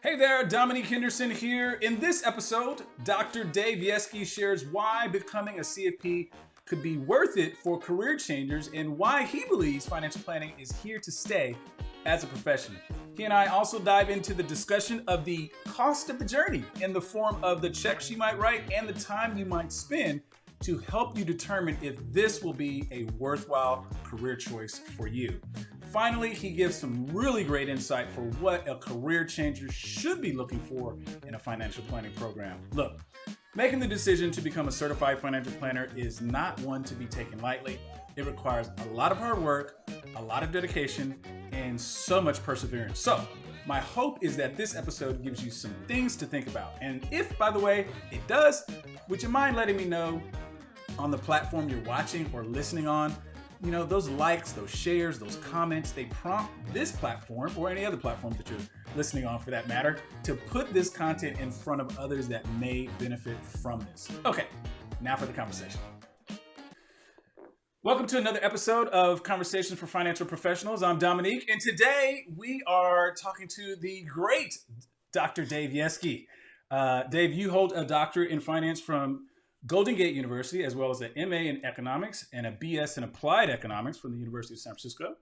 Hey there, Dominique Henderson here. In this episode, Dr. Dave Yeske shares why becoming a CFP could be worth it for career changers and why he believes financial planning is here to stay as a profession. He and I also dive into the discussion of the cost of the journey in the form of the checks you might write and the time you might spend to help you determine if this will be a worthwhile career choice for you. Finally, he gives some really great insight for what a career changer should be looking for in a financial planning program. Look, making the decision to become a certified financial planner is not one to be taken lightly. It requires a lot of hard work, a lot of dedication, and so much perseverance. So, my hope is that this episode gives you some things to think about. And if, by the way, it does, would you mind letting me know on the platform you're watching or listening on? You know, those likes, those shares, those comments, they prompt this platform or any other platform that you're listening on for that matter to put this content in front of others that may benefit from this. Okay, now for the conversation. Welcome to another episode of Conversations for Financial Professionals. I'm Dominique, and today we are talking to the great Dr. Dave Yeske. Dave, you hold a doctorate in finance from Golden Gate University, as well as an MA in economics and a BS in applied economics from the University of San Francisco.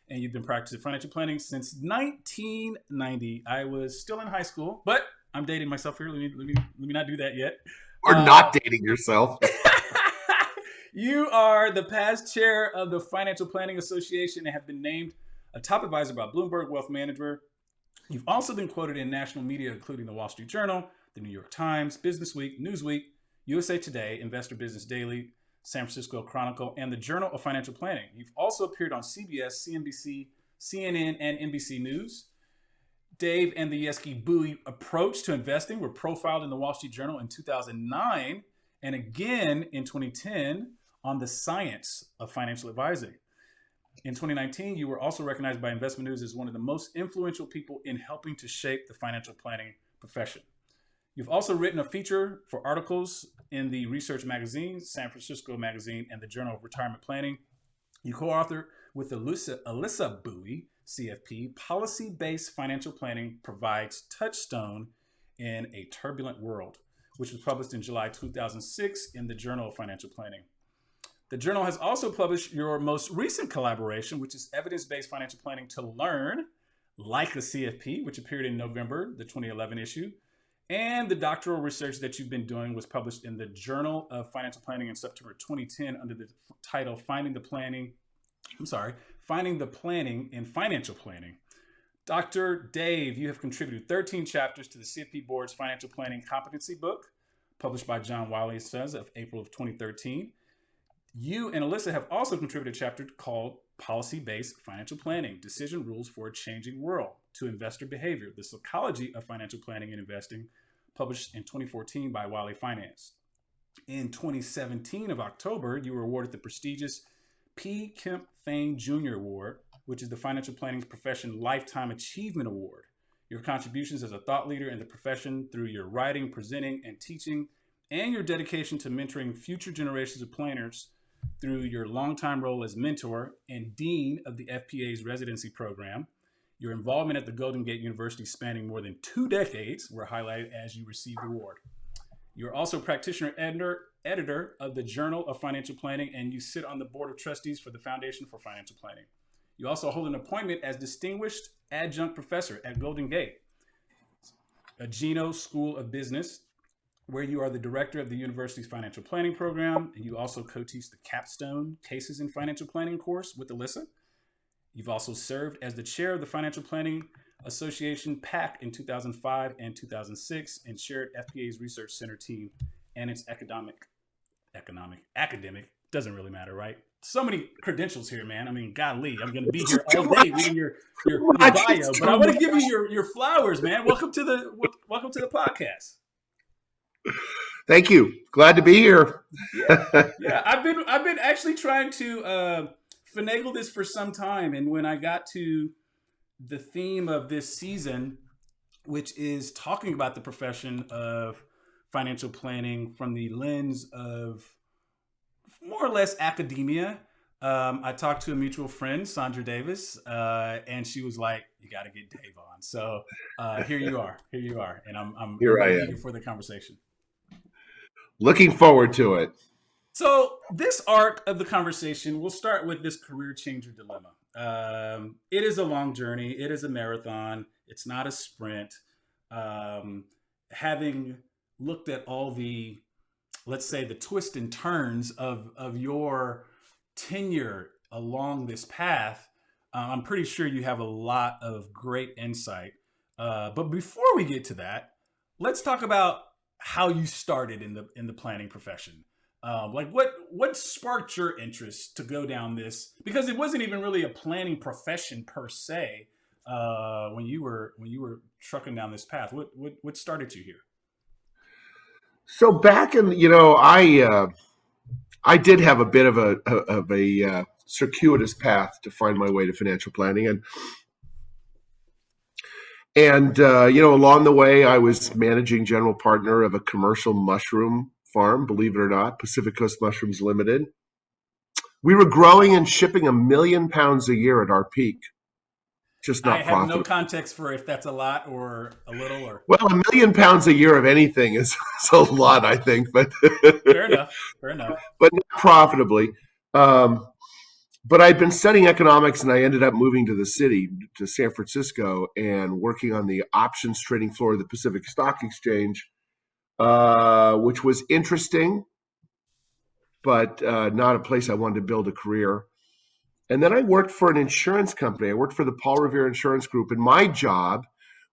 And you've been practicing financial planning since 1990. I was still in high school, but I'm dating myself here. Let me not do that yet. Or not dating yourself. You are the past chair of the Financial Planning Association and have been named a top advisor by Bloomberg Wealth Manager. You've also been quoted in national media, including the Wall Street Journal, the New York Times, Business Week, Newsweek, USA Today, Investor Business Daily, San Francisco Chronicle, and the Journal of Financial Planning. You've also appeared on CBS, CNBC, CNN, and NBC News. Dave and the Yeske Buoy approach to investing were profiled in the Wall Street Journal in 2009 and again in 2010 on the science of financial advising. In 2019, you were also recognized by Investment News as one of the most influential people in helping to shape the financial planning profession. You've also written a feature for articles in the Research Magazine, San Francisco Magazine, and the Journal of Retirement Planning. You co-authored with Alyssa Buoy, CFP, Policy-Based Financial Planning Provides Touchstone in a Turbulent World, which was published in July 2006 in the Journal of Financial Planning. The journal has also published your most recent collaboration, which is Evidence-Based Financial Planning to Learn, like a CFP, which appeared in November, the 2011 issue. And the doctoral research that you've been doing was published in the Journal of Financial Planning in September 2010 under the title Finding the Planning in Financial Planning. Dr. Dave, you have contributed 13 chapters to the CFP Board's Financial Planning Competency Book, published by John Wiley & Sons of April of 2013. You and Alyssa have also contributed a chapter called Policy-Based Financial Planning, Decision Rules for a Changing World to Investor Behavior, the Psychology of Financial Planning and Investing, published in 2014 by Wiley Finance. In 2017 of October, you were awarded the prestigious P. Kemp Thane Jr. Award, which is the financial planning profession Lifetime Achievement Award. Your contributions as a thought leader in the profession through your writing, presenting, and teaching, and your dedication to mentoring future generations of planners through your longtime role as mentor and dean of the FPA's residency program. Your involvement at the Golden Gate University spanning more than 2 decades were highlighted as you received the award. You're also practitioner editor of the Journal of Financial Planning, and you sit on the board of trustees for the Foundation for Financial Planning. You also hold an appointment as distinguished adjunct professor at Golden Gate, a Gino School of Business, where you are the director of the university's financial planning program, and you also co-teach the Capstone Cases in Financial Planning course with Alyssa. You've also served as the chair of the Financial Planning Association PAC in 2005 and 2006 and chaired FPA's Research Center team and its academic, doesn't really matter, right? So many credentials here, man. I mean, golly, I'm going to be here all day reading your bio, but I want to give you your flowers, man. Welcome to the podcast. Thank you. Glad to be here. Yeah. I've been actually trying to finagle this for some time, and when I got to the theme of this season, which is talking about the profession of financial planning from the lens of more or less academia, I talked to a mutual friend, Sandra Davis, and she was like, "You got to get Dave on." So here you are, and I'm Here I really eager am. for the conversation. Looking forward to it. So this arc of the conversation, we'll start with this career changer dilemma. It is a long journey. It is a marathon. It's not a sprint. Um, Having looked at all the, let's say, the twists and turns of your tenure along this path, I'm pretty sure you have a lot of great insight. But before we get to that, let's talk about how you started in the planning profession. Like what sparked your interest to go down this? Because it wasn't even really a planning profession per se when you were trucking down this path. What started you here? So back in, I did have a bit of a circuitous path to find my way to financial planning, and along the way, I was managing general partner of a commercial mushroom farm. Believe it or not, Pacific Coast Mushrooms Limited. We were growing and shipping 1 million pounds a year at our peak, just I not have no profitable. context for if that's a lot or a little or Well, 1 million pounds a year of anything is a lot, I think, but fair enough. Fair enough. but not profitably. Um, but I'd been studying economics, and I ended up moving to the city, to San Francisco, and working on the options trading floor of the Pacific Stock Exchange, which was interesting, but not a place I wanted to build a career. And then I worked for an insurance company. I worked for the Paul Revere Insurance Group, and my job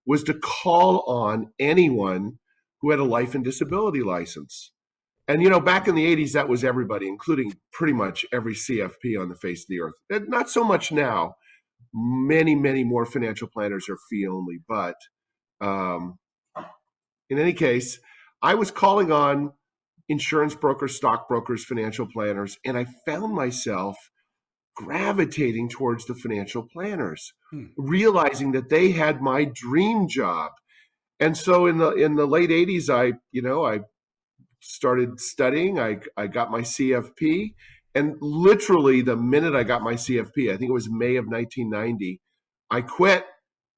was to call on anyone who had a life and disability license. And back in the 80s, that was everybody, including pretty much every CFP on the face of the earth. Not so much now. Many, many more financial planners are fee only. But um, in any case, I was calling on insurance brokers, stockbrokers, financial planners, and I found myself gravitating towards the financial planners, Hmm. realizing that they had my dream job. And so in the late 80s, I started studying. I got my CFP, and literally the minute I got my CFP, I think it was May of 1990, I quit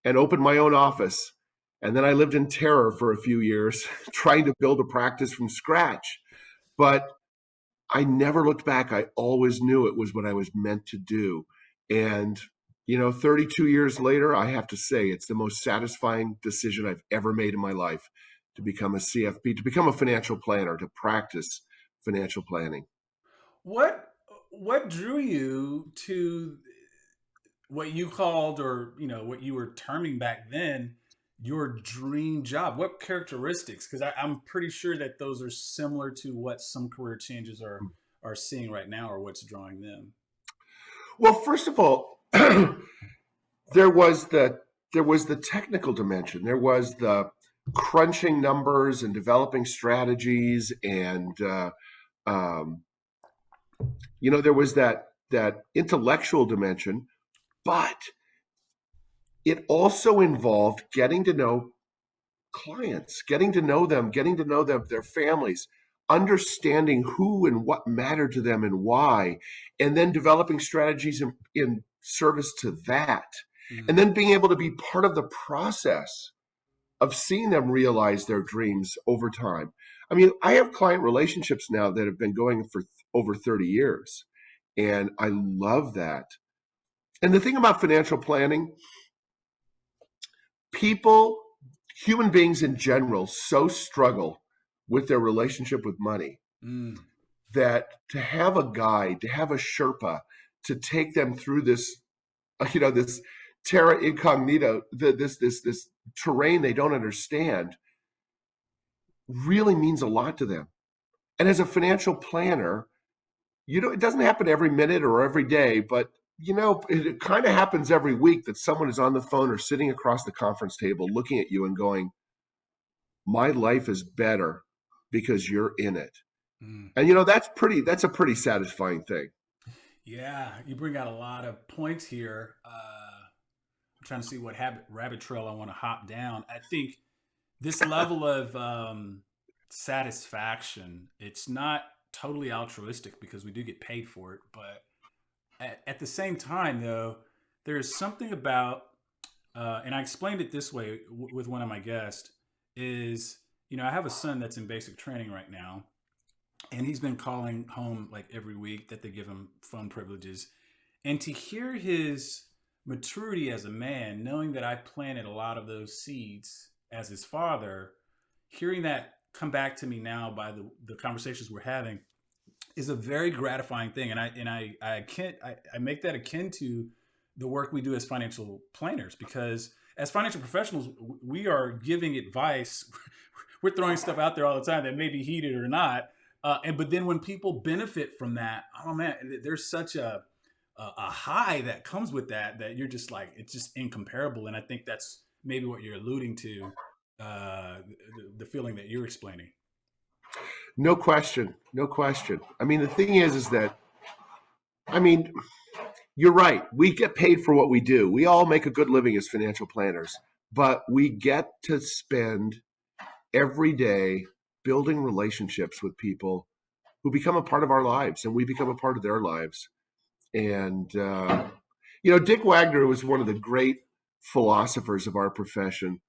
and opened my own office. And then I lived in terror for a few years, trying to build a practice from scratch. But I never looked back. I always knew it was what I was meant to do. And 32 years later, I have to say it's the most satisfying decision I've ever made in my life, to become a CFP, to become a financial planner, to practice financial planning. What what drew you to what you called or what you were terming back then your dream job? What characteristics? Because I'm pretty sure that those are similar to what some career changes are seeing right now or what's drawing them. Well, first of all, there was the there was the technical dimension. There was the crunching numbers and developing strategies, and um, there was that intellectual dimension, but it also involved getting to know clients, getting to know them, their families, understanding who and what mattered to them and why, and then developing strategies in service to that. And Mm. then being able to be part of the process of seeing them realize their dreams over time. I mean, I have client relationships now that have been going for over 30 years, and I love that. And the thing about financial planning, people, human beings in general, so struggle with their relationship with money Mm. that to have a guide, to have a Sherpa, to take them through this terra incognita, this terrain they don't understand, really means a lot to them. And as a financial planner, it doesn't happen every minute or every day, but it kind of happens every week that someone is on the phone or sitting across the conference table looking at you and going, my life is better because you're in it. Mm. And that's a pretty satisfying thing. Yeah, you bring out a lot of points here. I'm trying to see what rabbit trail I want to hop down. I think this level of satisfaction, it's not totally altruistic because we do get paid for it, but at the same time, though, there is something about, and I explained it this way with one of my guests, is, I have a son that's in basic training right now, and he's been calling home like every week that they give him phone privileges. And to hear his maturity as a man, knowing that I planted a lot of those seeds as his father, hearing that come back to me now by the conversations we're having is a very gratifying thing. And I make that akin to the work we do as financial planners, because as financial professionals, we are giving advice. We're throwing stuff out there all the time that may be heated or not. But then when people benefit from that, oh man, there's such a high that comes with that you're just like, it's just incomparable. And I think that's maybe what you're alluding to, the feeling that you're explaining. No question. No question. I mean, the thing is that, I mean, you're right. We get paid for what we do. We all make a good living as financial planners, but we get to spend every day building relationships with people who become a part of our lives, and we become a part of their lives. And, Dick Wagner was one of the great philosophers of our profession.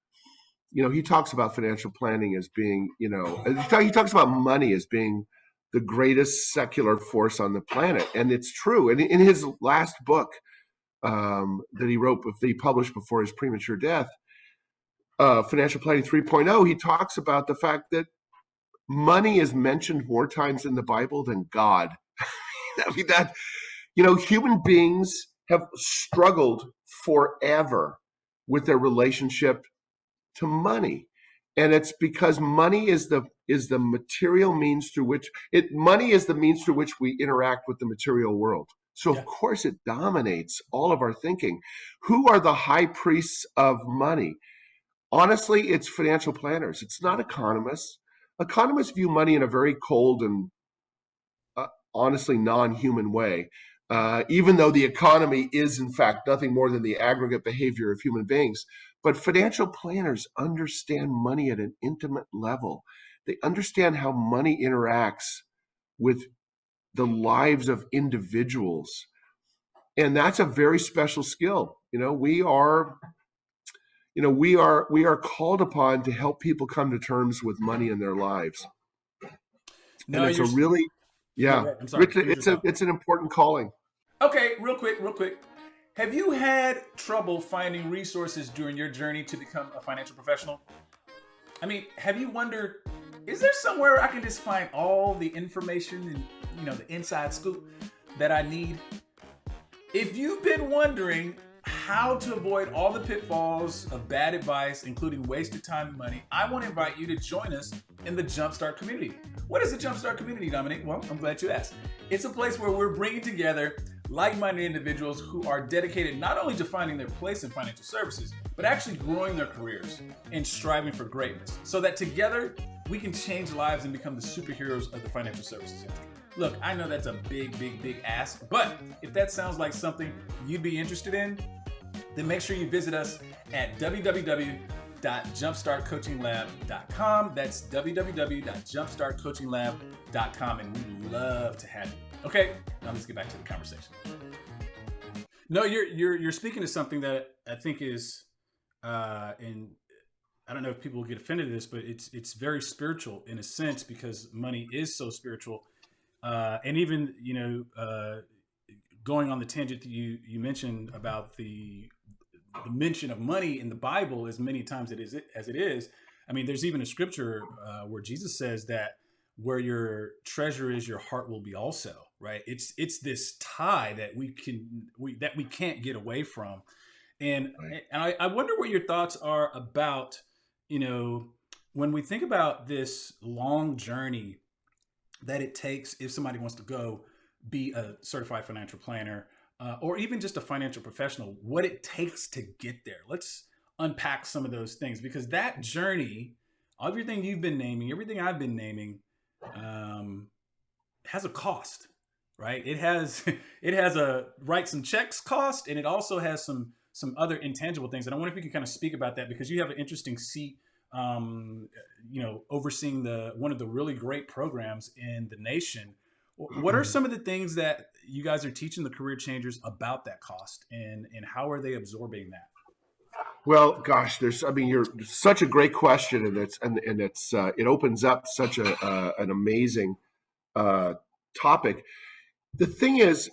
He talks about financial planning as being, he talks about money as being the greatest secular force on the planet. And it's true. And in his last book that he published before his premature death, Financial Planning 3.0, he talks about the fact that money is mentioned more times in the Bible than God. I mean, human beings have struggled forever with their relationship to money. And it's because money is the material means through which money is the means through which we interact with the material world. So of course it dominates all of our thinking. Who are the high priests of money? Honestly, it's financial planners. It's not economists. Economists view money in a very cold and honestly non-human way. Even though the economy is in fact nothing more than the aggregate behavior of human beings. But financial planners understand money at an intimate level. They understand how money interacts with the lives of individuals. And that's a very special skill. We are called upon to help people come to terms with money in their lives. No, and it's a really, I'm sorry. It's an important calling. Okay, real quick. Have you had trouble finding resources during your journey to become a financial professional? I mean, have you wondered, is there somewhere I can just find all the information and, the inside scoop that I need? If you've been wondering how to avoid all the pitfalls of bad advice, including wasted time and money, I want to invite you to join us in the Jumpstart community. What is the Jumpstart community, Dominic? Well, I'm glad you asked. It's a place where we're bringing together like-minded individuals who are dedicated not only to finding their place in financial services, but actually growing their careers and striving for greatness, so that together we can change lives and become the superheroes of the financial services industry. Look, I know that's a big ask, but if that sounds like something you'd be interested in, then make sure you visit us at www.jumpstartcoachinglab.com. That's www.jumpstartcoachinglab.com, and we'd love to have you. Okay, now let's get back to the conversation. No, you're speaking to something that I think is, and I don't know if people will get offended at this, but it's very spiritual in a sense, because money is so spiritual, and even going on the tangent that you mentioned about the mention of money in the Bible as many times as it is. I mean, there's even a scripture where Jesus says that where your treasure is, your heart will be also. Right? It's this tie that we can't get away from, and I wonder what your thoughts are about, when we think about this long journey that it takes if somebody wants to go be a certified financial planner, or even just a financial professional, what it takes to get there. Let's unpack some of those things, because that journey, everything you've been naming, everything I've been naming, has a cost. Right? It has a write some checks cost, and it also has some other intangible things. And I wonder if you can kind of speak about that, because you have an interesting seat, overseeing one of the really great programs in the nation, What are some of the things that you guys are teaching the career changers about that cost, and how are they absorbing that? Well, gosh, I mean, you're such a great question, and it opens up such an amazing uh, topic. The thing is,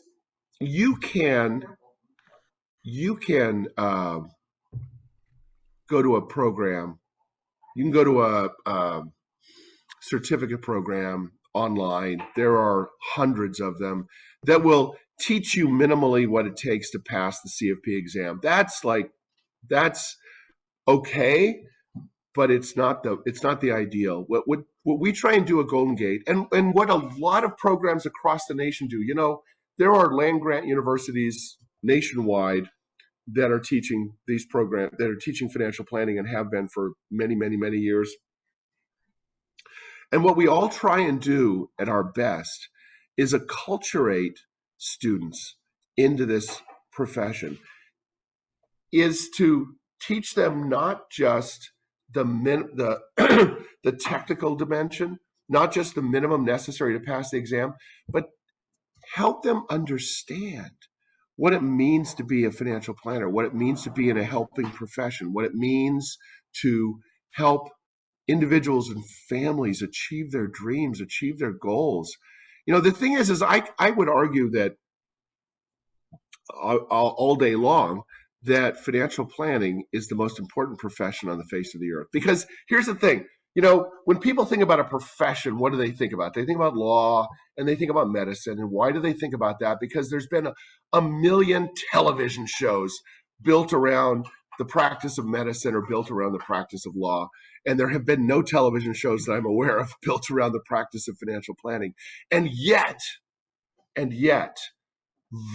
you can you can go to a program, you can go to a certificate program online. There are hundreds of them that will teach you minimally what it takes to pass the CFP exam. That's okay, but it's not the ideal. What we try and do at Golden Gate, and what a lot of programs across the nation do. There are land grant universities nationwide that are teaching these programs, that are teaching financial planning, and have been for many, many, many years. And what we all try and do at our best is acculturate students into this profession, is to teach them not just the the technical dimension, not just the minimum necessary to pass the exam, but help them understand what it means to be a financial planner, what it means to be in a helping profession, what it means to help individuals and families achieve their dreams, achieve their goals. The thing is I would argue that all day long that financial planning is the most important profession on the face of the earth. Because here's the thing, when people think about a profession, what do they think about? They think about law and they think about medicine. And why do they think about that? Because there's been a million television shows built around the practice of medicine or built around the practice of law. And there have been no television shows that I'm aware of built around the practice of financial planning. And yet,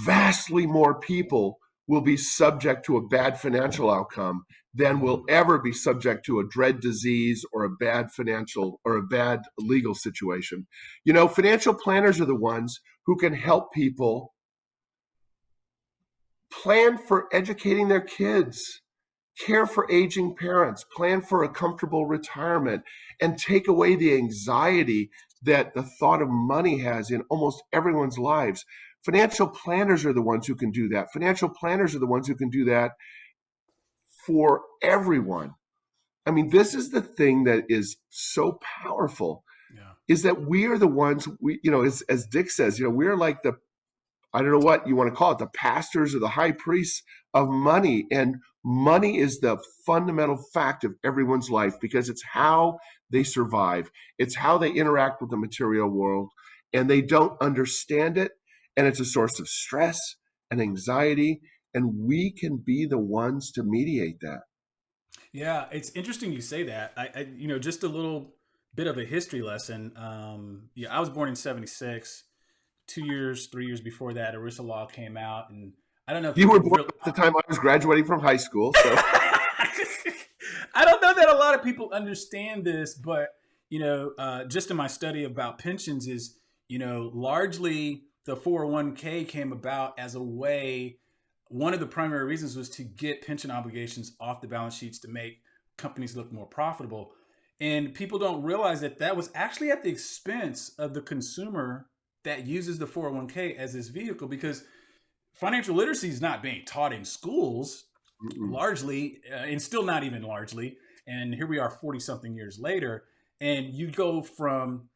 vastly more people will be subject to a bad financial outcome than will ever be subject to a dread disease or a bad financial or a bad legal situation. Financial planners are the ones who can help people plan for educating their kids, care for aging parents, plan for a comfortable retirement, and take away the anxiety that the thought of money has in almost everyone's lives. Financial planners are the ones who can do that. Financial planners are the ones who can do that for everyone. I mean, this is the thing that is so powerful, Yeah. is that we are the ones, as Dick says, we are like I don't know what you want to call it, the pastors or the high priests of money. And money is the fundamental fact of everyone's life because it's how they survive. It's how they interact with the material world, and they don't understand it. And it's a source of stress and anxiety. And we can be the ones to mediate that. Yeah, it's interesting you say that. Just a little bit of a history lesson. Yeah, I was born in '76. 2 years, 3 years before that, ERISA law came out, and I don't know if You were people born really. at the time I was graduating from high school. So I don't know that a lot of people understand this, but just in my study about pensions, is largely the 401k came about as a way. One of the primary reasons was to get pension obligations off the balance sheets to make companies look more profitable. And people don't realize that that was actually at the expense of the consumer that uses the 401k as this vehicle, because financial literacy is not being taught in schools largely, and still not even largely. And here we are 40 something years later. And you go from,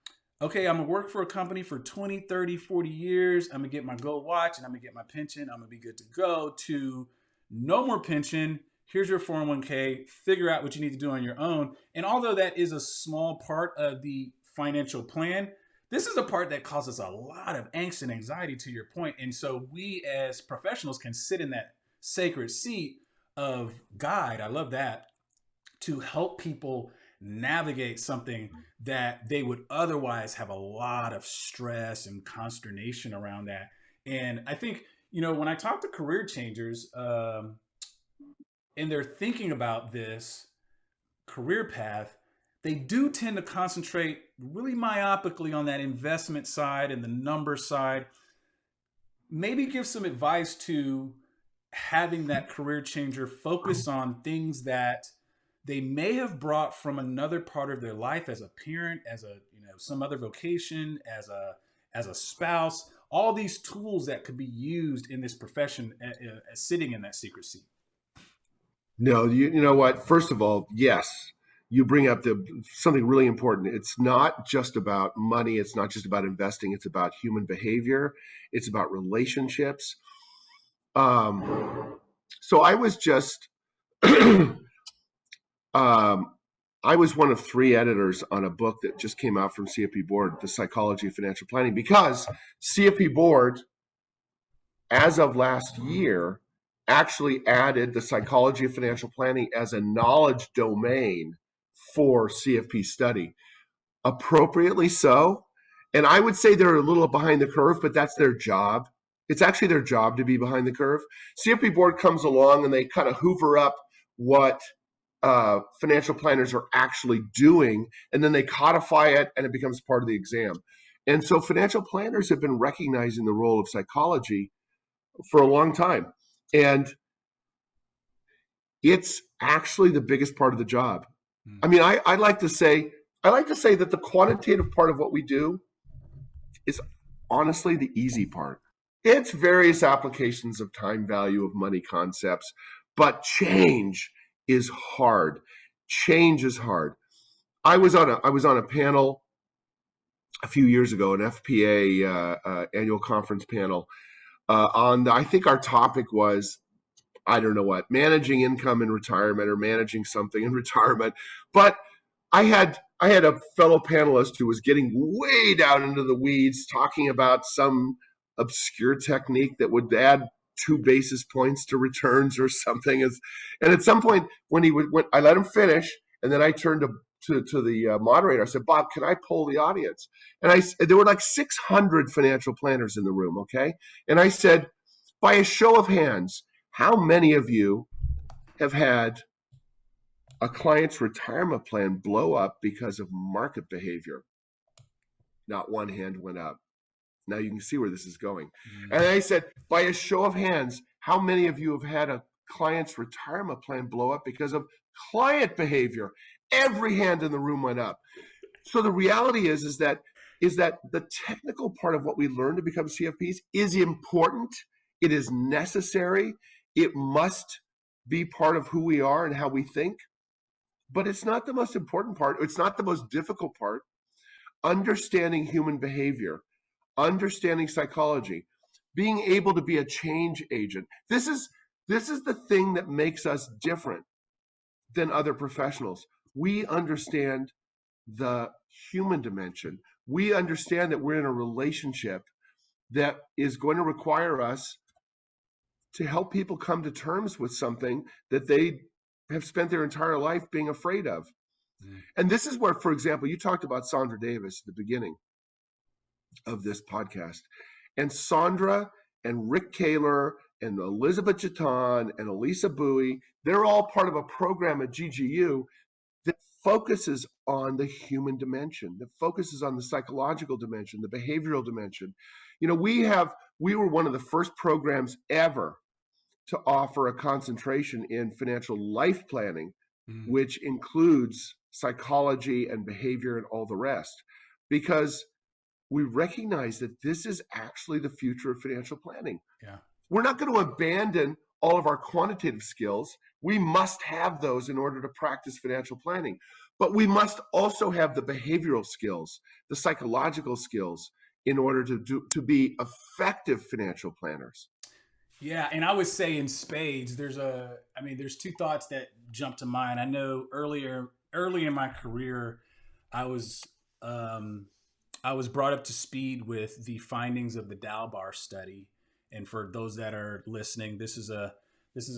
okay, I'm going to work for a company for 20, 30, 40 years. I'm going to get my gold watch and I'm going to get my pension. I'm going to be good to go, to no more pension. Here's your 401k. Figure out what you need to do on your own. And although that is a small part of the financial plan, this is a part that causes a lot of angst and anxiety, to your point. And so we as professionals can sit in that sacred seat of guide. I love that, to help people navigate something that they would otherwise have a lot of stress and consternation around that. And I think, when I talk to career changers, and they're thinking about this career path, they do tend to concentrate really myopically on that investment side and the number side. Maybe give some advice to having that career changer focus on things that they may have brought from another part of their life, as a parent, as a some other vocation, as as a spouse, all these tools that could be used in this profession sitting in that secrecy. No, you know what? First of all, yes, you bring up something really important. It's not just about money. It's not just about investing. It's about human behavior. It's about relationships. So I was just, I was one of 3 editors on a book that just came out from CFP Board, The Psychology of Financial Planning, because CFP Board, as of last year, actually added the psychology of financial planning as a knowledge domain for CFP study, appropriately so. And I would say they're a little behind the curve, but that's their job. It's actually their job to be behind the curve. CFP Board comes along and they kind of hoover up what financial planners are actually doing, and then they codify it and it becomes part of the exam. And so financial planners have been recognizing the role of psychology for a long time. And it's actually the biggest part of the job. I mean, I like to say that the quantitative part of what we do is honestly the easy part. It's various applications of time value of money concepts, but change is hard. Change is hard. I was on a panel a few years ago, an FPA annual conference panel I think our topic was, I don't know what, managing income in retirement or managing something in retirement. But I had a fellow panelist who was getting way down into the weeds, talking about some obscure technique that would add 2 basis points to returns or something. And at some point, when I let him finish, and then I turned to the moderator. I said, Bob, can I poll the audience? And there were like 600 financial planners in the room, okay? And I said, by a show of hands, how many of you have had a client's retirement plan blow up because of market behavior? Not one hand went up. Now you can see where this is going. And I said, by a show of hands, how many of you have had a client's retirement plan blow up because of client behavior? Every hand in the room went up. So the reality is that the technical part of what we learn to become CFPs is important. It is necessary. It must be part of who we are and how we think. But it's not the most important part. It's not the most difficult part. Understanding human behavior, understanding psychology, being able to be a change agent. This is the thing that makes us different than other professionals. We understand the human dimension. We understand that we're in a relationship that is going to require us to help people come to terms with something that they have spent their entire life being afraid of. And this is where, for example, you talked about Sandra Davis at the beginning of this podcast. And Sandra and Rick Kaler and Elizabeth Jaton and Elisa Bowie, they're all part of a program at GGU that focuses on the human dimension, that focuses on the psychological dimension, the behavioral dimension. You know, we were one of the first programs ever to offer a concentration in financial life planning, which includes psychology and behavior and all the rest, because we recognize that this is actually the future of financial planning. Yeah. We're not going to abandon all of our quantitative skills. We must have those in order to practice financial planning. But we must also have the behavioral skills, the psychological skills in order to be effective financial planners. Yeah, and I would say in spades, there's 2 thoughts that jump to mind. I know early in my career, I was brought up to speed with the findings of the Dalbar study. And for those that are listening, this is a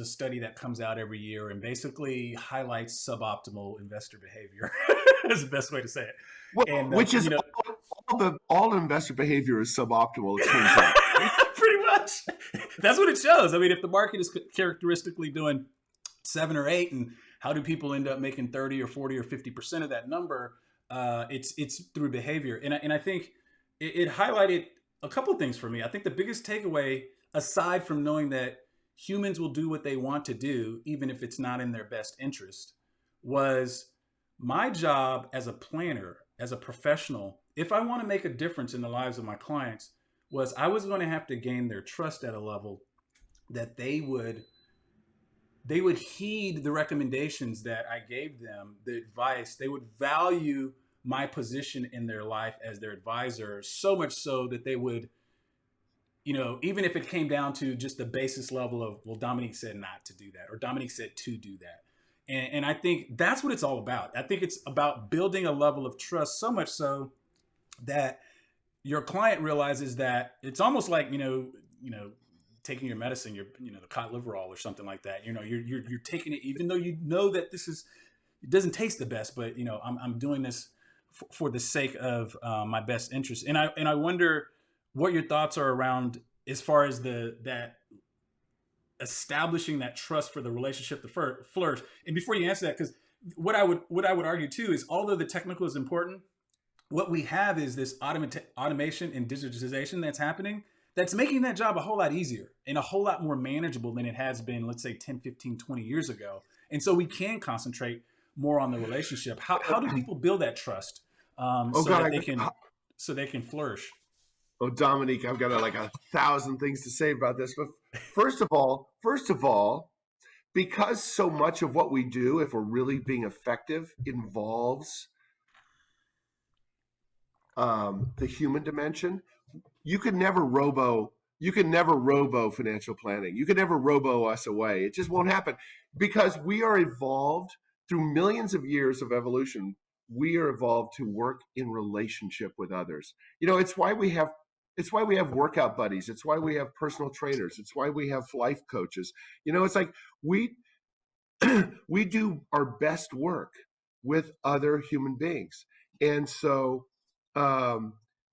study that comes out every year and basically highlights suboptimal investor behavior. That's the best way to say it. Well, And which is all investor behavior is suboptimal. It turns out. Pretty much. That's what it shows. I mean, if the market is characteristically doing 7 or 8, and how do people end up making 30 or 40 or 50% of that number? It's through behavior. And I think it highlighted a couple of things for me. I think the biggest takeaway, aside from knowing that humans will do what they want to do, even if it's not in their best interest, was my job as a planner, as a professional, if I want to make a difference in the lives of my clients, was I was going to have to gain their trust at a level that they would heed the recommendations that I gave them, the advice. They would value my position in their life as their advisor, so much so that they would, even if it came down to just the basis level of, well, Dominique said not to do that, or Dominique said to do that. And I think that's what it's all about. I think it's about building a level of trust, so much so that your client realizes that it's almost like, taking your medicine, the cod liverol or something like that. You're taking it, even though you know that it doesn't taste the best, but I'm doing this for the sake of my best interest. And I wonder what your thoughts are around as far as that establishing that trust for the relationship to flourish. And before you answer that, because what I would argue too is, although the technical is important, what we have is this automation and digitization that's happening, that's making that job a whole lot easier and a whole lot more manageable than it has been, let's say 10, 15, 20 years ago. And so we can concentrate more on the relationship. How do people build that trust so they can flourish? Oh, Dominique, I've got like 1,000 things to say about this. But first of all, because so much of what we do, if we're really being effective, involves the human dimension, you can never robo financial planning. You can never robo us away. It just won't happen, because we are evolved through millions of years of evolution. We are evolved to work in relationship with others. It's why we have workout buddies. It's why we have personal trainers. It's why we have life coaches. It's like we we do our best work with other human beings. And so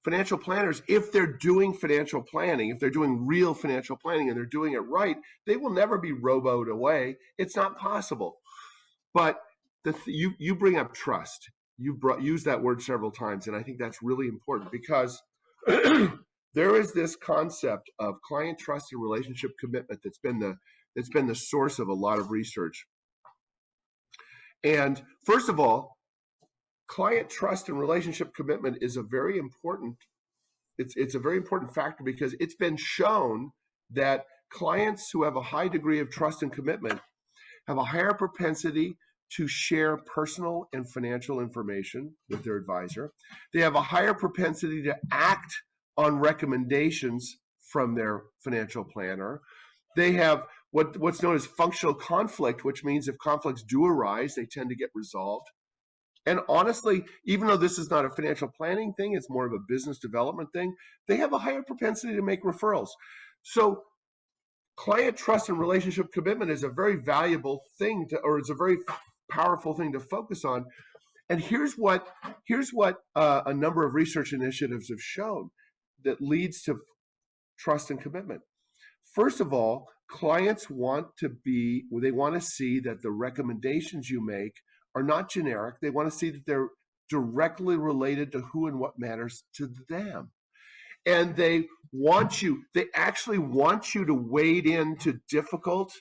financial planners, if they're doing financial planning, if they're doing real financial planning and they're doing it right, they will never be roboed away. It's not possible. But you bring up trust. You've used that word several times, and I think that's really important, because there is this concept of client trust and relationship commitment that's been the source of a lot of research. And first of all, client trust and relationship commitment is a very important factor, because it's been shown that clients who have a high degree of trust and commitment have a higher propensity to share personal and financial information with their advisor. They have a higher propensity to act on recommendations from their financial planner. They have what's known as functional conflict, which means if conflicts do arise, they tend to get resolved. And honestly, even though this is not a financial planning thing, it's more of a business development thing, they have a higher propensity to make referrals. So client trust and relationship commitment is a very valuable thing it's a very powerful thing to focus on. And here's what a number of research initiatives have shown that leads to trust and commitment. First of all, clients want to see that the recommendations you make are not generic. They want to see that they're directly related to who and what matters to them. And they actually want you to wade into difficult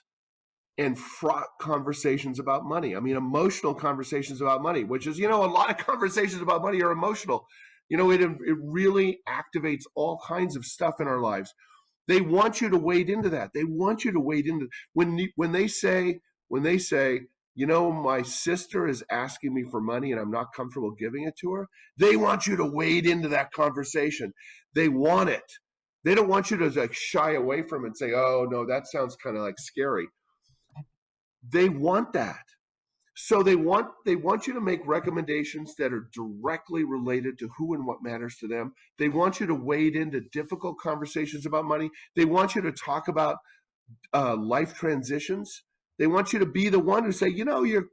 and fraught conversations about money. I mean, emotional conversations about money, which is, a lot of conversations about money are emotional. It really activates all kinds of stuff in our lives. They want you to wade into that. They want you to wade into when they say, my sister is asking me for money and I'm not comfortable giving it to her. They want you to wade into that conversation. They want it. They don't want you to shy away from it and say, oh no, that sounds kind of scary. They want that. So they want you to make recommendations that are directly related to who and what matters to them. They want you to wade into difficult conversations about money. They want you to talk about life transitions. They want you to be the one who say, you're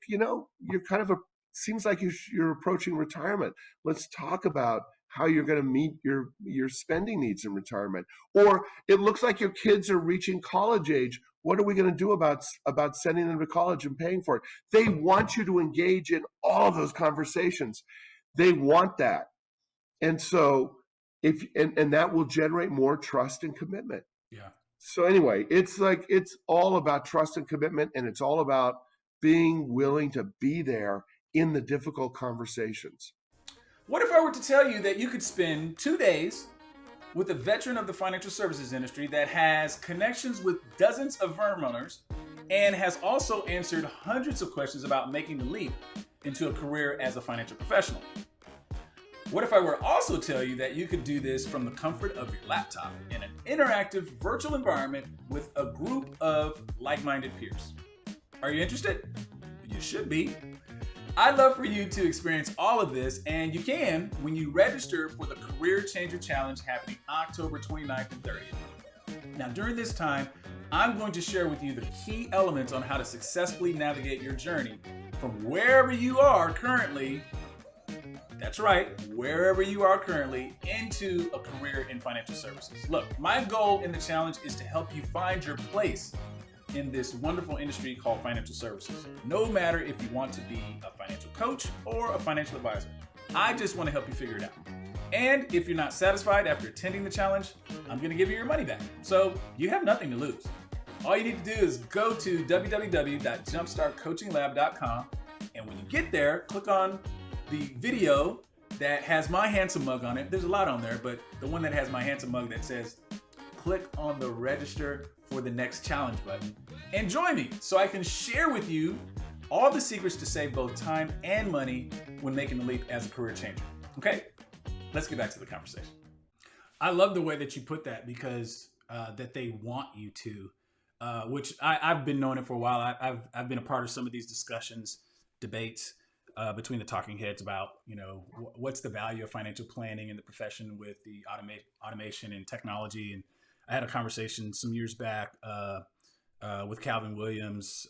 kind of seems like you're approaching retirement. Let's talk about how you're going to meet your spending needs in retirement. Or it looks like your kids are reaching college age. What are we going to do about sending them to college and paying for it? They want you to engage in all of those conversations. They want that. And so and that will generate more trust and commitment. Yeah. So anyway, it's all about trust and commitment, and it's all about being willing to be there in the difficult conversations. What if I were to tell you that you could spend 2 days with a veteran of the financial services industry that has connections with dozens of firm owners and has also answered hundreds of questions about making the leap into a career as a financial professional? What if I were also tell you that you could do this from the comfort of your laptop in an interactive virtual environment with a group of like-minded peers? Are you interested? You should be. I'd love for you to experience all of this, and you can when you register for the Career Changer Challenge happening October 29th and 30th. Now, during this time, I'm going to share with you the key elements on how to successfully navigate your journey from wherever you are currently, that's right, wherever you are currently, into a career in financial services. Look, my goal in the challenge is to help you find your place in this wonderful industry called financial services, no matter if you want to be a financial coach or a financial advisor. I just want to help you figure it out. And if you're not satisfied after attending the challenge, I'm going to give you your money back. So you have nothing to lose. All you need to do is go to www.jumpstartcoachinglab.com, and when you get there, click on the video that has my handsome mug on it. There's a lot on there, but the one that has my handsome mug that says, click on the register for the next challenge button and join me so I can share with you all the secrets to save both time and money when making the leap as a career changer. Okay, let's get back to the conversation. I love the way that you put that, because that they want you to, which I've been knowing it for a while. I've been a part of some of these discussions, debates between the talking heads about, what's the value of financial planning in the profession with the automation and technology. And I had a conversation some years back with Calvin Williams,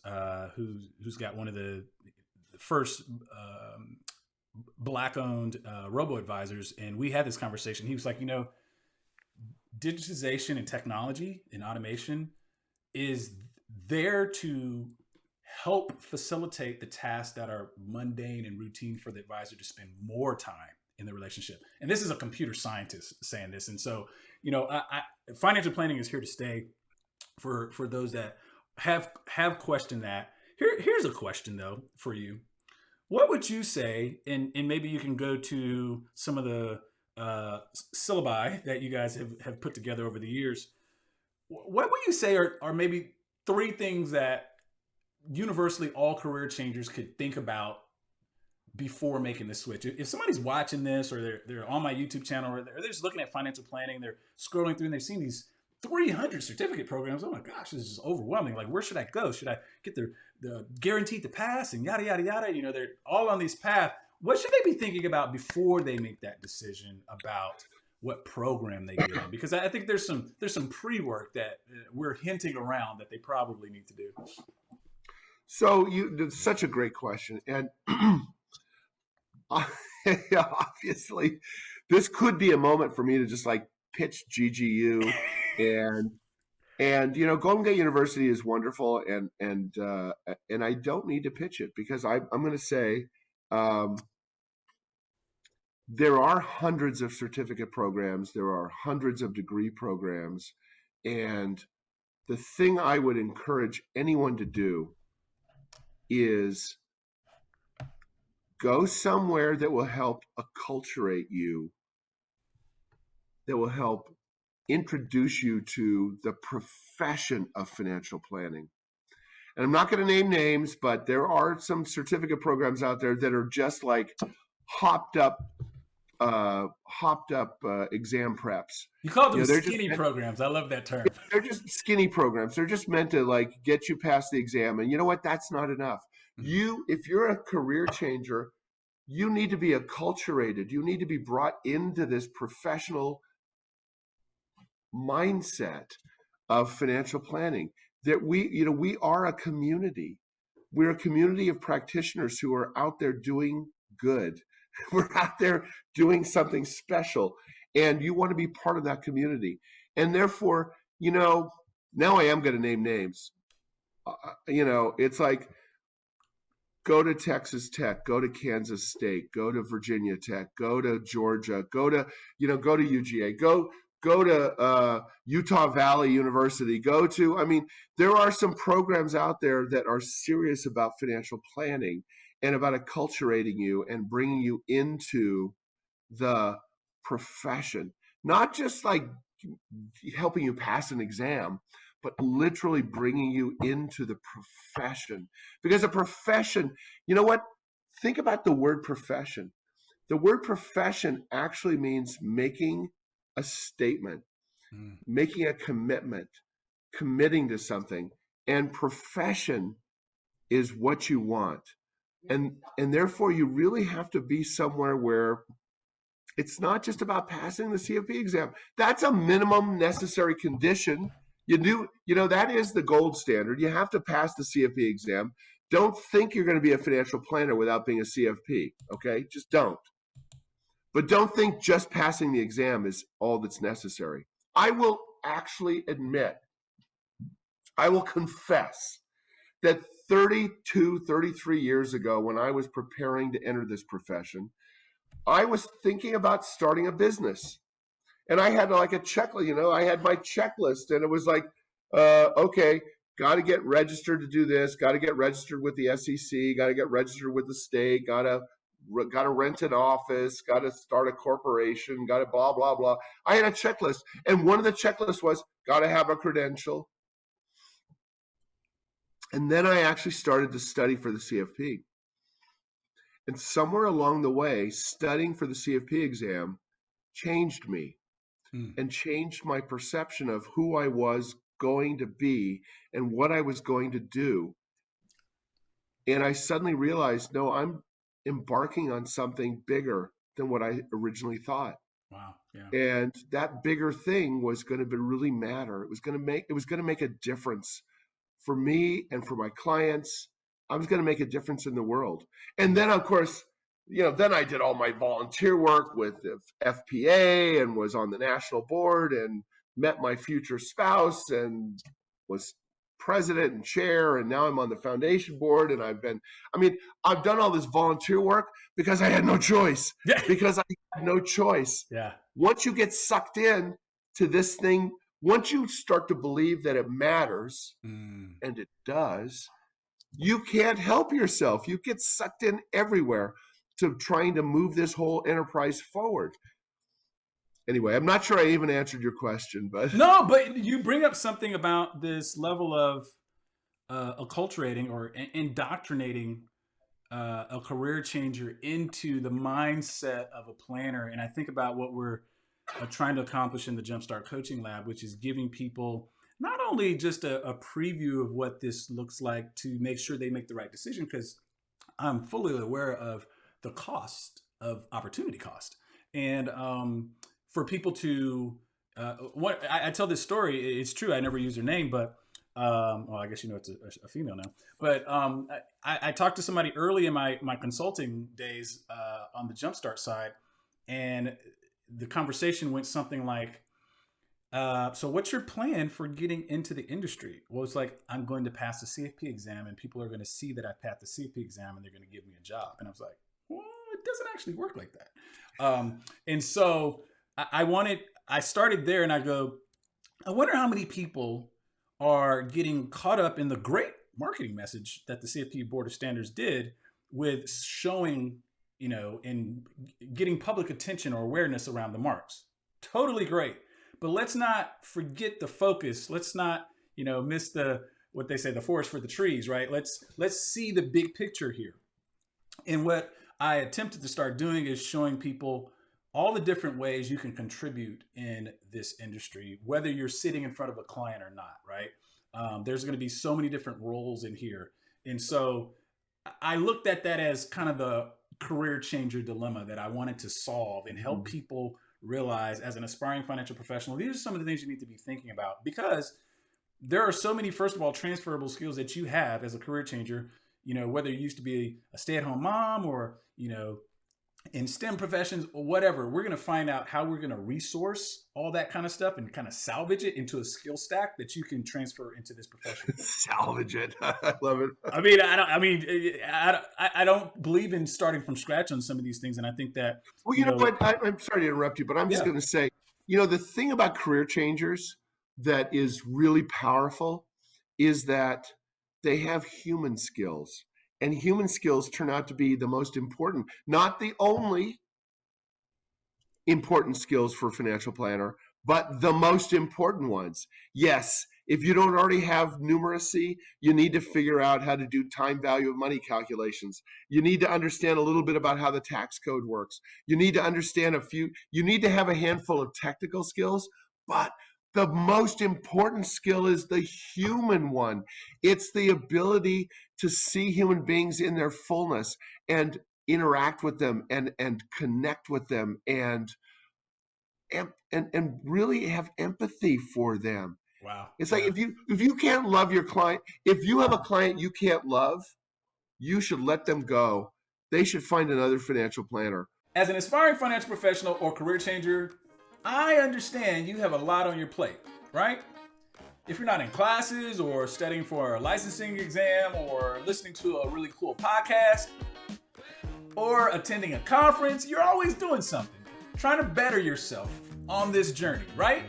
who's got one of the first Black-owned robo-advisors, and we had this conversation. He was like, digitization and technology and automation is there to help facilitate the tasks that are mundane and routine for the advisor to spend more time in the relationship. And this is a computer scientist saying this. And so, financial planning is here to stay for those that have questioned that. Here's a question though for you. What would you say, and maybe you can go to some of the syllabi that you guys have put together over the years. What would you say are maybe 3 things that universally all career changers could think about before making the switch? If somebody's watching this, or they're on my YouTube channel, or they're just looking at financial planning, they're scrolling through and they've seen these 300 certificate programs. Oh my gosh, this is overwhelming. Like, where should I go? Should I get the guaranteed to pass and yada, yada, yada? They're all on this path. What should they be thinking about before they make that decision about what program they get in? Because I think there's some pre-work that we're hinting around that they probably need to do. So it's such a great question. And obviously this could be a moment for me to just like pitch GGU and Golden Gate University is wonderful, and I don't need to pitch it, because I'm going to say there are hundreds of certificate programs, there are hundreds of degree programs, and the thing I would encourage anyone to do is go somewhere that will help acculturate you, that will help introduce you to the profession of financial planning. And I'm not going to name names, but there are some certificate programs out there that are just like hopped up exam preps. You call them skinny programs. I love that term. They're just skinny programs. They're just meant to like get you past the exam. And you know what? That's not enough. If you're a career changer, you need to be acculturated. You need to be brought into this professional mindset of financial planning. That we are a community. We're a community of practitioners who are out there doing good. We're out there doing something special, and you want to be part of that community. And therefore, now I am going to name names. It's like, go to Texas Tech, go to Kansas State, go to Virginia Tech, go to Georgia, go to UGA, go to Utah Valley University, there are some programs out there that are serious about financial planning and about acculturating you and bringing you into the profession, not just like helping you pass an exam, but literally bringing you into the profession. Because a profession, you know what? Think about the word profession. The word profession actually means making a statement, making a commitment, committing to something. And profession is what you want. And therefore you really have to be somewhere where it's not just about passing the CFP exam. That's a minimum necessary condition. That is the gold standard. You have to pass the CFP exam. Don't think you're going to be a financial planner without being a CFP, okay? Just don't. But don't think just passing the exam is all that's necessary. I will actually admit, I will confess that 32, 33 years ago, when I was preparing to enter this profession, I was thinking about starting a business. And I had like a checklist, I had my checklist, and it was like, okay, got to get registered to do this, got to get registered with the SEC, got to get registered with the state, got to rent an office, got to start a corporation, got to blah, blah, blah. I had a checklist. And one of the checklists was, got to have a credential. And then I actually started to study for the CFP. And somewhere along the way, studying for the CFP exam changed me and changed my perception of who I was going to be and what I was going to do. And I suddenly realized, no, I'm embarking on something bigger than what I originally thought. Wow. Yeah. And that bigger thing was going to really matter. It was going to make a difference for me and for my clients. I was going to make a difference in the world. And then, of course, then I did all my volunteer work with the FPA and was on the national board and met my future spouse and was president and chair. And now I'm on the foundation board. And I've done all this volunteer work because I had no choice. Yeah. Because I had no choice. Yeah. Once you get sucked in to this thing, once you start to believe that it matters, and it does, you can't help yourself. You get sucked in everywhere to trying to move this whole enterprise forward. Anyway, I'm not sure I even answered your question, but no, but you bring up something about this level of acculturating or indoctrinating a career changer into the mindset of a planner. And I think about what we're trying to accomplish in the Jumpstart Coaching Lab, which is giving people not only just a preview of what this looks like to make sure they make the right decision, because I'm fully aware of the cost of opportunity cost. And for people to, I tell this story, it's true, I never use her name, but well, I guess it's a female now. But I talked to somebody early in my consulting days on the Jumpstart side, and the conversation went something like, so what's your plan for getting into the industry? Well, it's like, I'm going to pass the CFP exam and people are going to see that I passed the CFP exam and they're going to give me a job. And I was like, well, it doesn't actually work like that. And so I started there and I go, I wonder how many people are getting caught up in the great marketing message that the CFP Board of Standards did with showing, and getting public attention or awareness around the marks. Totally great. But let's not forget the focus. Let's not, miss what they say, the forest for the trees, right? Let's see the big picture here. And what I attempted to start doing is showing people all the different ways you can contribute in this industry, whether you're sitting in front of a client or not, right? There's going to be so many different roles in here. And so I looked at that as kind of the career changer dilemma that I wanted to solve and help people realize, as an aspiring financial professional, these are some of the things you need to be thinking about, because there are so many, first of all, transferable skills that you have as a career changer, whether you used to be a stay-at-home mom or, in STEM professions or whatever. We're going to find out how we're going to resource all that kind of stuff and kind of salvage it into a skill stack that you can transfer into this profession. Salvage it. I love it. I don't believe in starting from scratch on some of these things. And I think that, well, you know what, I'm sorry to interrupt you, but I'm just going to say, the thing about career changers that is really powerful is that they have human skills. And human skills turn out to be the most important, not the only, important skills for a financial planner, but the most important ones. Yes, if you don't already have numeracy, you need to figure out how to do time value of money calculations. You need to understand a little bit about how the tax code works. You need to understand you need to have a handful of technical skills, but the most important skill is the human one. It's the ability to see human beings in their fullness and interact with them and connect with them and really have empathy for them. Wow. It's like Yeah. if you can't love your client, if you have a client you can't love, you should let them go. They should find another financial planner. As an aspiring financial professional or career changer, I understand you have a lot on your plate, right? If you're not in classes or studying for a licensing exam or listening to a really cool podcast or attending a conference, you're always doing something, trying to better yourself on this journey, right?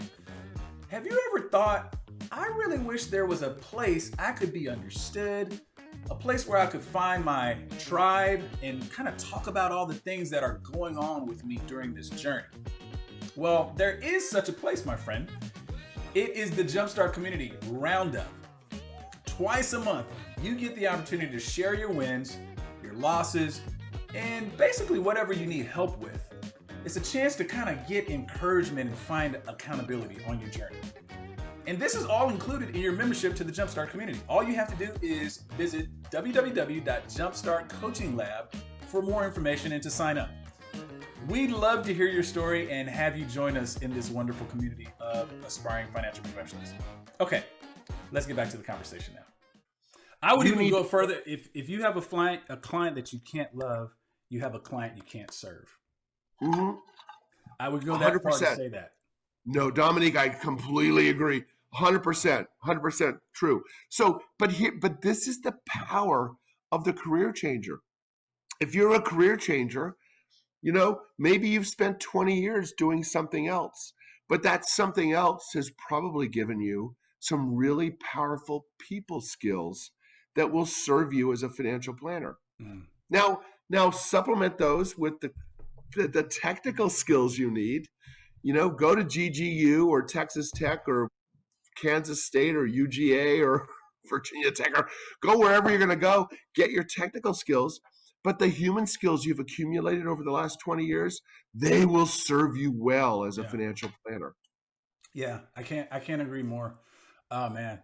Have you ever thought, I really wish there was a place I could be understood, a place where I could find my tribe and kind of talk about all the things that are going on with me during this journey? Well, there is such a place, my friend. It is the Jumpstart Community Roundup. Twice a month, you get the opportunity to share your wins, your losses, and basically whatever you need help with. It's a chance to kind of get encouragement and find accountability on your journey. And this is all included in your membership to the Jumpstart community. All you have to do is visit www.jumpstartcoachinglab for more information and to sign up. We'd love to hear your story and have you join us in this wonderful community of aspiring financial professionals. Okay, let's get back to the conversation now. I would even go further. If you have a client that you can't love, you have a client you can't serve. Mm-hmm. I would go that 100%. Far to say that. No, Dominique, I completely agree. 100% true. So, but this is the power of the career changer. If you're a career changer, maybe you've spent 20 years doing something else, but that something else has probably given you some really powerful people skills that will serve you as a financial planner. Mm. Now supplement those with the technical skills you need. Go to GGU or Texas Tech or Kansas State or UGA or Virginia Tech, or go wherever you're going to go, get your technical skills. But the human skills you've accumulated over the last 20 years, they will serve you well as a financial planner. Yeah, I can't agree more. Oh man.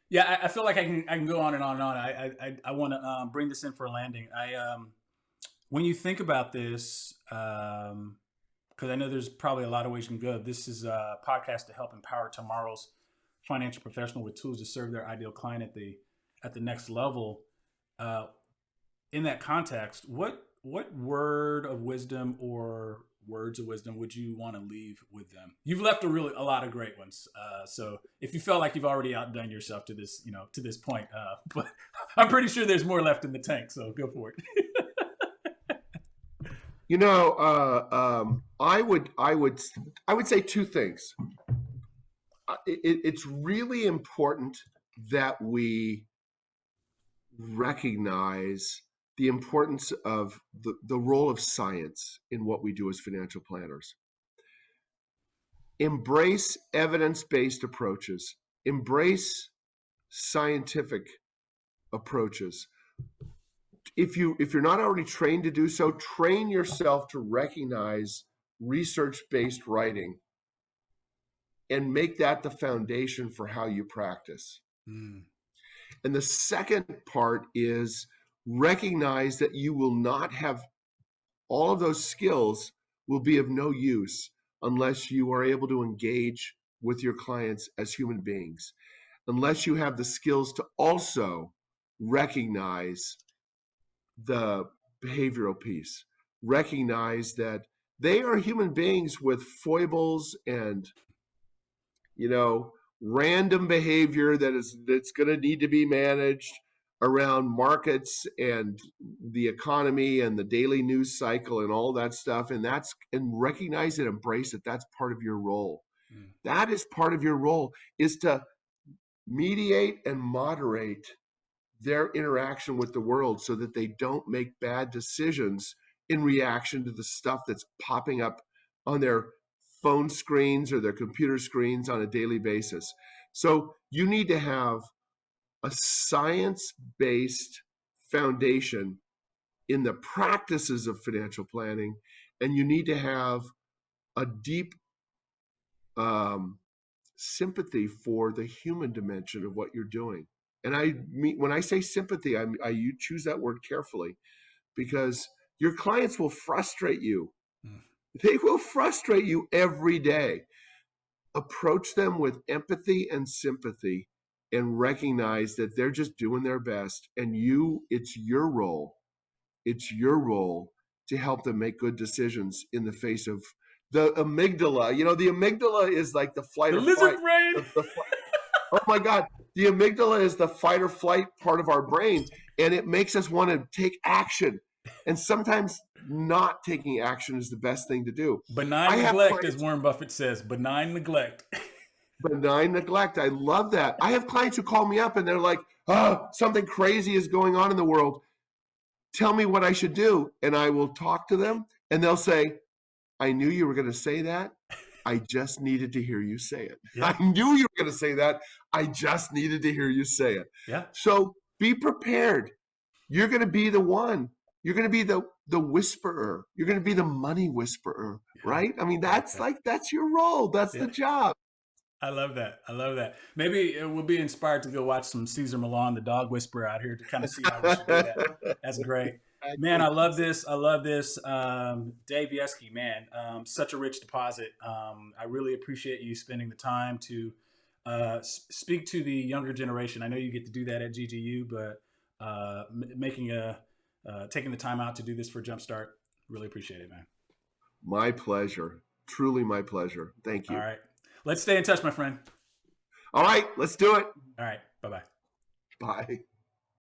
Yeah, I feel like I can go on and on and on. I want to bring this in for a landing. When you think about this, because I know there's probably a lot of ways you can go. This is a podcast to help empower tomorrow's financial professional with tools to serve their ideal client at the next level. In that context, what word of wisdom or words of wisdom would you want to leave with them? You've left a lot of great ones. So if you felt like you've already outdone yourself to this point, but I'm pretty sure there's more left in the tank. So go for it. I would say two things. It's really important that we recognize the importance of the role of science in what we do as financial planners. Embrace evidence-based approaches. Embrace scientific approaches. If you're not already trained to do so, train yourself to recognize research-based writing and make that the foundation for how you practice. Mm. And the second part is recognize that you will not have all of those skills will be of no use unless you are able to engage with your clients as human beings, unless you have the skills to also recognize the behavioral piece, recognize that they are human beings with foibles and random behavior that's going to need to be managed around markets and the economy and the daily news cycle and all that stuff. And recognize and embrace that that's part of your role. Mm. That is part of your role, is to mediate and moderate their interaction with the world so that they don't make bad decisions in reaction to the stuff that's popping up on their phone screens or their computer screens on a daily basis. So you need to have a science-based foundation in the practices of financial planning, and you need to have a deep sympathy for the human dimension of what you're doing. And when I say sympathy, you choose that word carefully, because your clients will frustrate you. They will frustrate you every day. Approach them with empathy and sympathy, and recognize that they're just doing their best, and it's your role to help them make good decisions in the face of the amygdala. The amygdala is like the flight The or lizard fight. brain. Oh my God. The amygdala is the fight or flight part of our brain, and it makes us want to take action. And sometimes not taking action is the best thing to do. Benign neglect, as Warren Buffett says. Benign neglect. Benign neglect. I love that. I have clients who call me up and they're like, oh, something crazy is going on in the world. Tell me what I should do. And I will talk to them, and they'll say, I knew you were going to say that. I just needed to hear you say it. Yeah. I knew you were going to say that. I just needed to hear you say it. Yeah. So be prepared. You're going to be the one. You're going to be the whisperer. You're going to be the money whisperer, right? I mean, that's your role. That's the job. I love that. I love that. Maybe we'll be inspired to go watch some Cesar Millan, the dog whisperer, out here to kind of see how we should do that. That's great. Man, I love this. I love this. Dave Yeske, man, such a rich deposit. I really appreciate you spending the time to speak to the younger generation. I know you get to do that at GGU, but taking the time out to do this for Jumpstart, really appreciate it, man. My pleasure. Truly my pleasure. Thank you. All right. Let's stay in touch, my friend. All right. Let's do it. All right. Bye-bye. Bye.